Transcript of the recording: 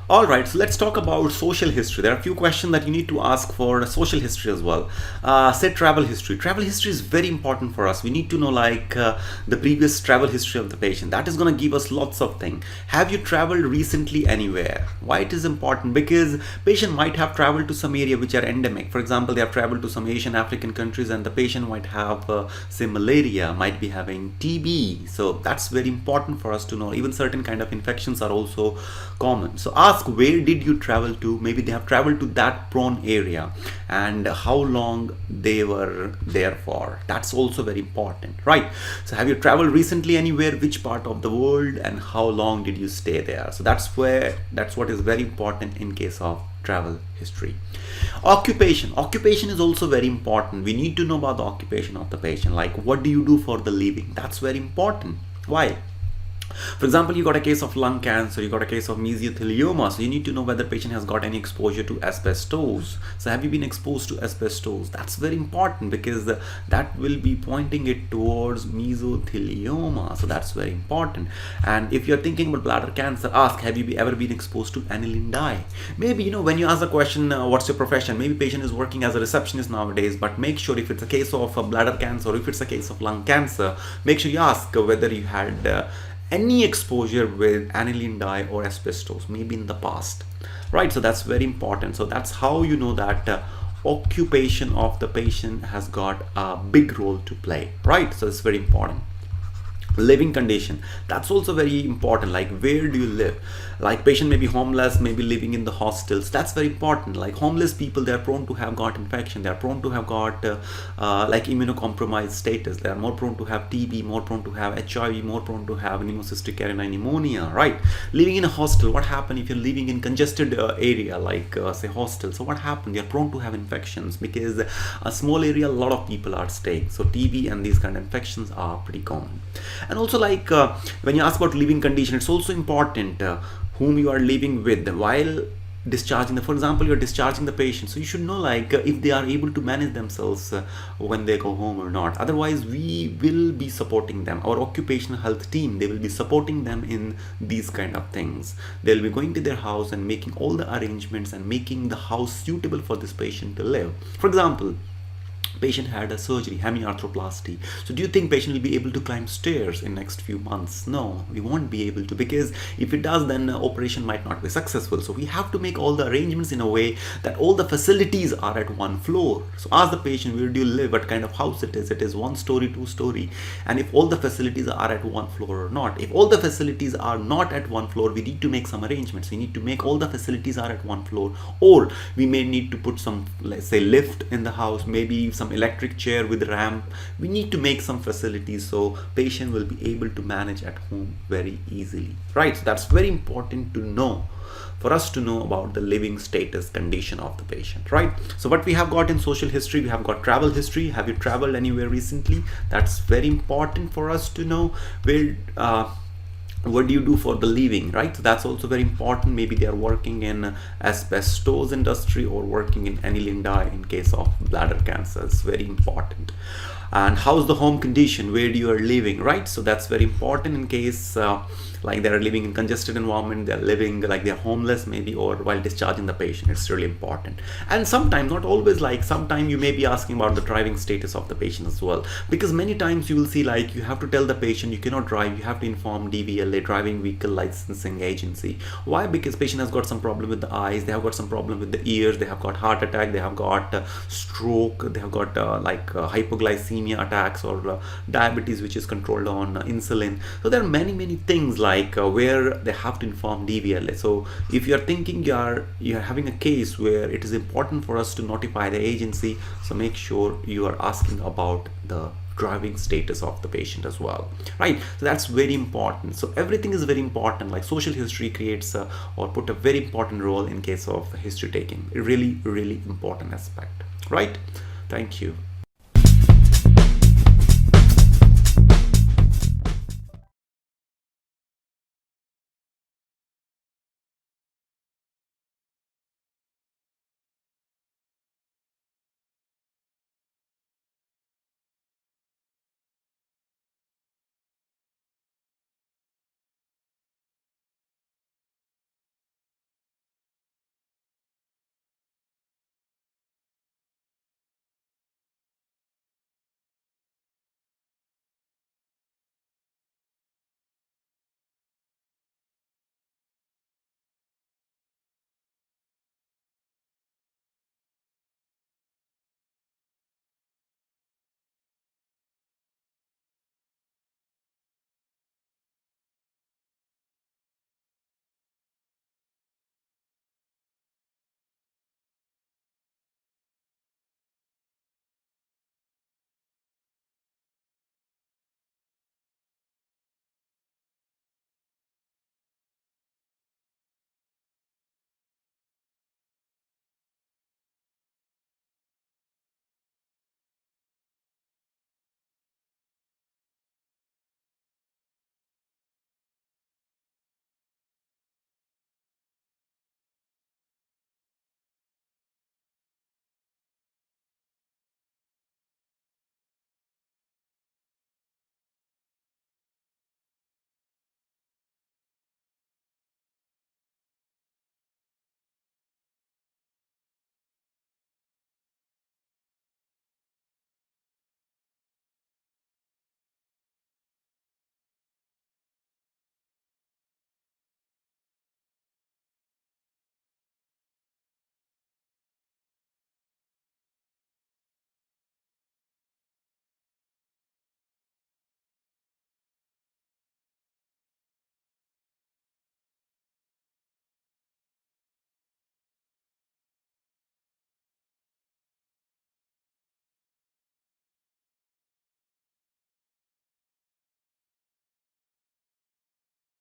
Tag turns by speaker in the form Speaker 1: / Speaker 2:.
Speaker 1: All right, so let's talk about social history. There are a few questions that you need to ask for social history as well. Say travel history. Travel history is very important for us. We need to know the previous travel history of the patient. That is going to give us lots of things. Have you traveled recently anywhere? Why it is important? Because patient might have traveled to some area which are endemic. For example, they have traveled to some Asian African countries and the patient might have say malaria, might be having TB. So that's very important for us to know. Even certain kind of infections are also common. So ask where did you travel to. Maybe they have traveled to that prone area and how long they were there for. That's also very important, right? So have you traveled recently anywhere, which part of the world, and how long did you stay there? So that's what is very important in case of travel history. Occupation is also very important. We need to know about the occupation of the patient, like what do you do for the living. That's very important. Why? For example, you got a case of lung cancer, you got a case of mesothelioma, so you need to know whether the patient has got any exposure to asbestos. So have you been exposed to asbestos? That's very important because that will be pointing it towards mesothelioma. So that's very important. And if you're thinking about bladder cancer, ask, have you ever been exposed to aniline dye? Maybe, when you ask the question, what's your profession? Maybe patient is working as a receptionist nowadays, but make sure if it's a case of bladder cancer or if it's a case of lung cancer, make sure you ask whether you had any exposure with aniline dye or asbestos, maybe in the past, right? So that's very important. So that's how you know that occupation of the patient has got a big role to play, right? So it's very important. Living condition, that's also very important. Like where do you live? Like patient may be homeless, maybe living in the hostels. That's very important. Like homeless people, they are prone to have got infection, they are prone to have got like immunocompromised status, they are more prone to have TB, more prone to have HIV, more prone to have pneumocystic carinae pneumonia, right? Living in a hostel, what happens if you're living in congested area like say hostel? So what happens? You're prone to have infections because a small area, a lot of people are staying, so TB and these kind of infections are pretty common. And also when you ask about living condition, it's also important whom you are living with while discharging for example, you're discharging the patient, so you should know if they are able to manage themselves when they go home or not. Otherwise we will be supporting them, our occupational health team, they will be supporting them in these kind of things. They'll be going to their house and making all the arrangements and making the house suitable for this patient to live. For example, patient had a surgery, hemiarthroplasty. So do you think patient will be able to climb stairs in next few months? No, we won't be able to, because if it does, then operation might not be successful. So we have to make all the arrangements in a way that all the facilities are at one floor. So ask the patient, where do you live, what kind of house it is 1 story, 2 story, and if all the facilities are at one floor or not. If all the facilities are not at one floor, we need to make some arrangements. We need to make all the facilities are at one floor, or we may need to put some, let's say, lift in the house, maybe some electric chair with ramp. We need to make some facilities so patient will be able to manage at home very easily, right? So that's very important to know, for us to know about the living status condition of the patient, right? So what we have got in social history, we have got travel history. Have you traveled anywhere recently? That's very important for us to know. Where what do you do for the living, right? So that's also very important. Maybe they are working in asbestos industry or working in aniline dye in case of bladder cancer. It's very important. And how's the home condition, where you are living, right? So that's very important in case they're living in congested environment, they're living they're homeless maybe, or while discharging the patient. It's really important. And sometimes, not always, sometimes you may be asking about the driving status of the patient as well, because many times you will see you have to tell the patient you cannot drive, you have to inform DVLA, driving vehicle licensing agency. Why? Because patient has got some problem with the eyes, they have got some problem with the ears, they have got heart attack, they have got stroke, they have got hypoglycemia attacks, or diabetes which is controlled on insulin. So there are many things where they have to inform DVLA. So if you are thinking you are having a case where it is important for us to notify the agency, so make sure you are asking about the driving status of the patient as well, right? So that's very important. So everything is very important. Social history creates or put a very important role in case of history taking. A really important aspect, right? Thank you.